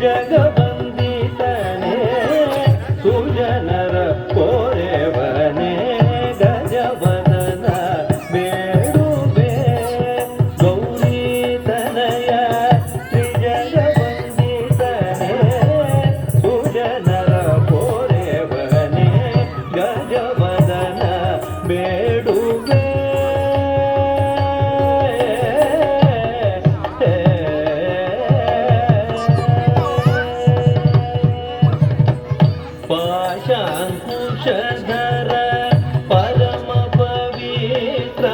ಜಗವಂದಿತನೇ ಸುಜನರ ಕೋರೆವನೇ ಗಜವದನ ಬೇಡುವೆ ಗೌರಿ ತನಯ ತ್ರಿಜಗವಂದಿತನೇ ಸುಜನರ ಕೋರೆವನೇ ಗಜವದನ ಬೇಡುವೆ ಪಾಶಾಂಕುಶಧರ ಪರಮ ಪವಿತ್ರ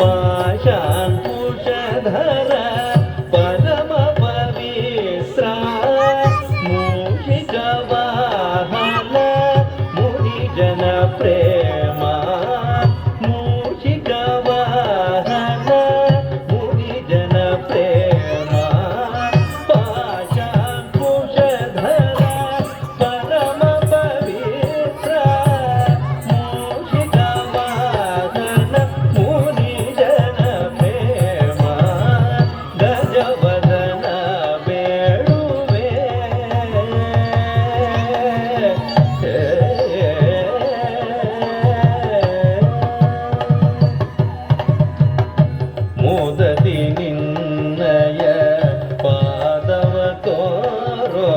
ಪಾಶಾಂಕುಶಧರ ಪರಮ ಪವಿತ್ರ ಮೂಷಿಕ ವಾಹನ ಮುನಿ ಜನ ಪ್ರೇಮ ಮೂಷಿಕ ವಾಹನ ಮುನಿ ಜನ ಪ್ರೇಮ ಪಾಶಾಂಕುಶಧರ ಪರಮ ಪವಿತ್ರ ಮೂಷಿಕ ವಾಹನ ಮುನಿ ಜನ ಪ್ರೇಮ ಗಜವದನ ಬೇಡುವೆ ಮೋದದಿ ನಿನ್ನಯ ಪಾದವ ತೋರೋ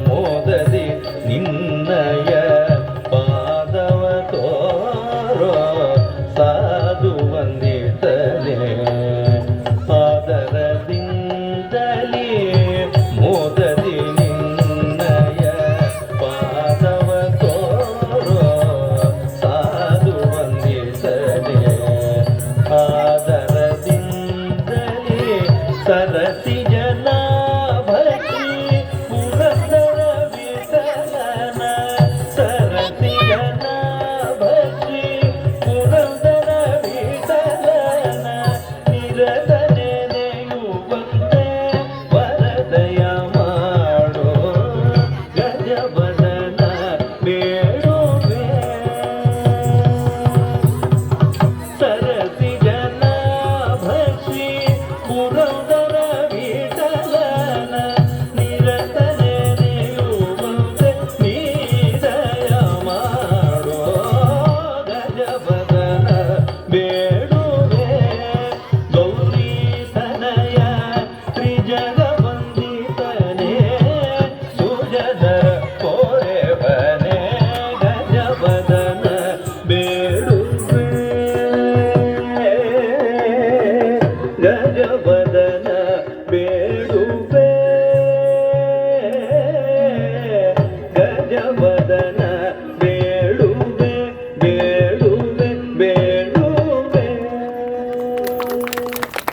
ಮೋದದಿ ನಿನ್ನಯ ಪಾದವ ತೋರೋ ಸಾಧು ವಂದಿತನೇ ಆದರದಿಂದಲೇ ಮೋದದಿ